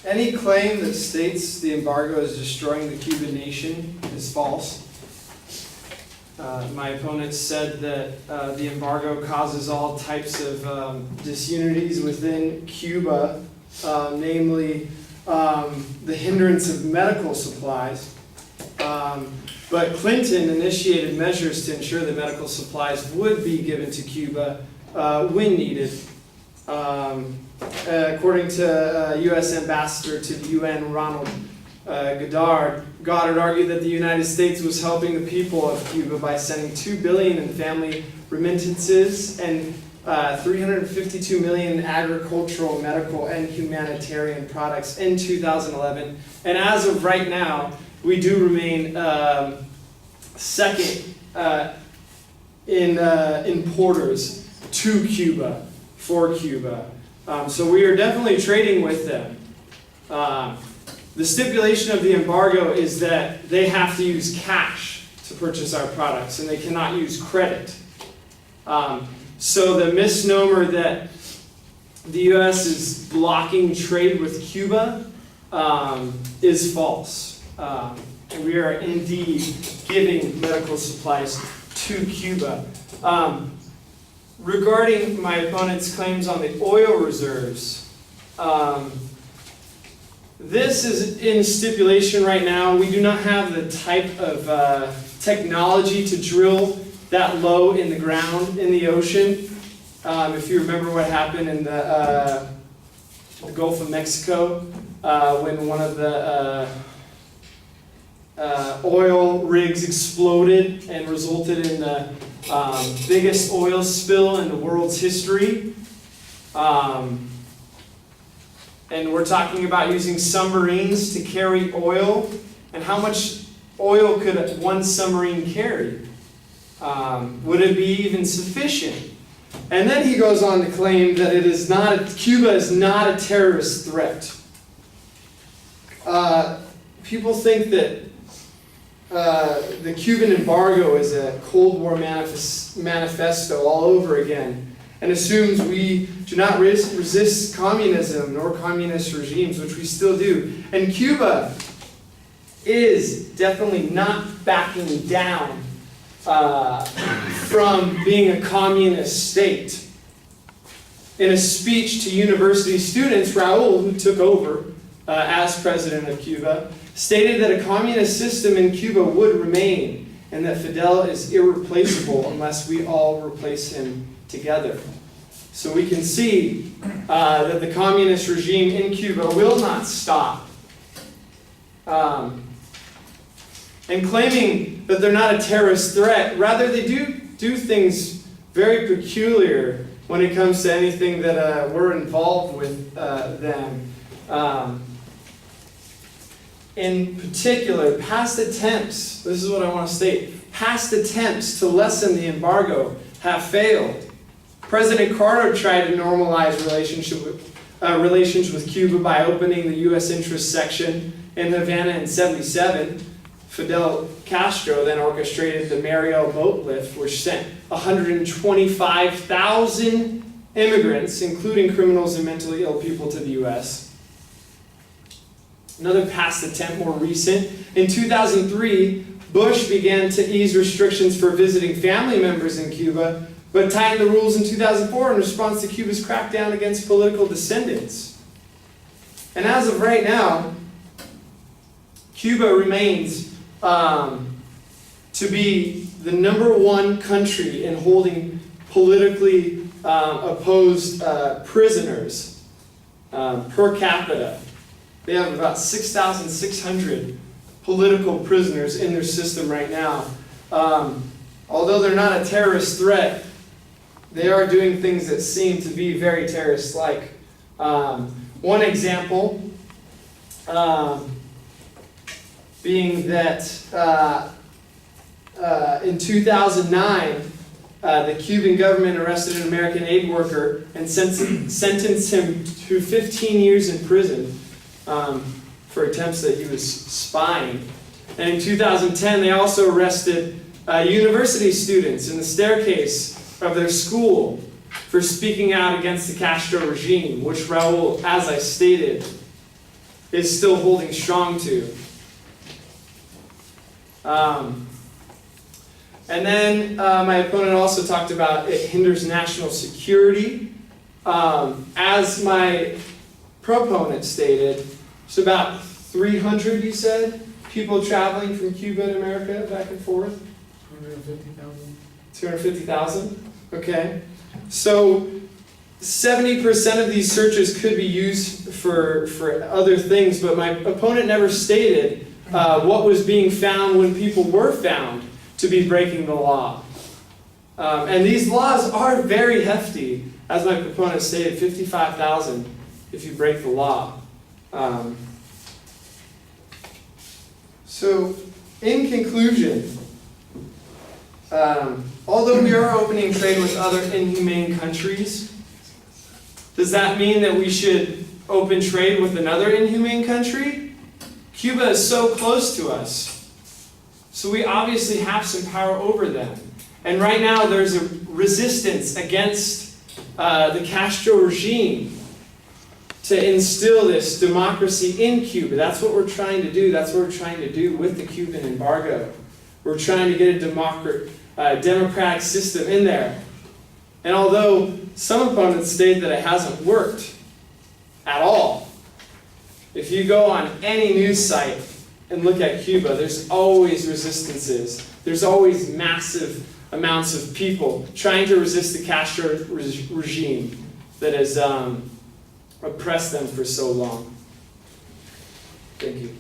Any claim that states the embargo is destroying the Cuban nation is false. My opponent said that the embargo causes all types of disunities within Cuba, namely the hindrance of medical supplies. But Clinton initiated measures to ensure that medical supplies would be given to Cuba when needed. According to U.S. Ambassador to the UN, Ronald Goddard argued that the United States was helping the people of Cuba by sending $2 billion in family remittances and $352 million in agricultural, medical, and humanitarian products in 2011. And as of right now, we do remain second in importers to Cuba, for Cuba. So we are definitely trading with them. The stipulation of the embargo is that they have to use cash to purchase our products, and they cannot use credit. So the misnomer that the U.S. is blocking trade with Cuba is false. And we are indeed giving medical supplies to Cuba. Regarding my opponent's claims on the oil reserves, this is in stipulation right now. We do not have the type of technology to drill that low in the ground in the ocean. If you remember what happened in the Gulf of Mexico when one of the oil rigs exploded and resulted in the biggest oil spill in the world's history. And we're talking about using submarines to carry oil. And how much oil could one submarine carry? Would it be even sufficient? And then he goes on to claim that Cuba is not a terrorist threat. People think that the Cuban embargo is a Cold War manifesto all over again, and assumes we do not resist communism nor communist regimes, which we still do. And Cuba is definitely not backing down from being a communist state. In a speech to university students, Raúl, who took over as president of Cuba, stated that a communist system in Cuba would remain, and that Fidel is irreplaceable unless we all replace him together. So we can see that the communist regime in Cuba will not stop. And claiming that they're not a terrorist threat, rather they do things very peculiar when it comes to anything that we're involved with them. In particular, past attempts, this is what I want to state, past attempts to lessen the embargo have failed. President Carter tried to normalize relations with Cuba by opening the U.S. interest section in Havana in '77. Fidel Castro then orchestrated the Mariel boat lift, which sent 125,000 immigrants, including criminals and mentally ill people, to the U.S. Another past attempt, more recent, in 2003, Bush began to ease restrictions for visiting family members in Cuba, but tightened the rules in 2004 in response to Cuba's crackdown against political dissidents. And as of right now, Cuba remains to be the #1 country in holding politically opposed prisoners per capita. They have about 6,600 political prisoners in their system right now. Although they're not a terrorist threat, they are doing things that seem to be very terrorist-like. One example being that in 2009, the Cuban government arrested an American aid worker and sentenced him to 15 years in prison for attempts that he was spying. And in 2010, they also arrested university students in the staircase of their school for speaking out against the Castro regime, which Raúl, as I stated, is still holding strong to. And then my opponent also talked about it hinders national security. As my proponent stated, it's about 300, you said, people traveling from Cuba and America back and forth? 250,000. 250,000? Okay. So 70% of these searches could be used for other things, but my opponent never stated what was being found when people were found to be breaking the law. And these laws are very hefty. As my proponent stated, 55,000 if you break the law. So, in conclusion, although we are opening trade with other inhumane countries, does that mean that we should open trade with another inhumane country? Cuba is so close to us, so we obviously have some power over them. And right now there's a resistance against the Castro regime to instill this democracy in Cuba. That's what we're trying to do. That's what we're trying to do with the Cuban embargo. We're trying to get a democratic system in there. And although some opponents state that it hasn't worked at all, if you go on any news site and look at Cuba, there's always resistances. There's always massive amounts of people trying to resist the Castro regime that has oppressed them for so long. Thank you.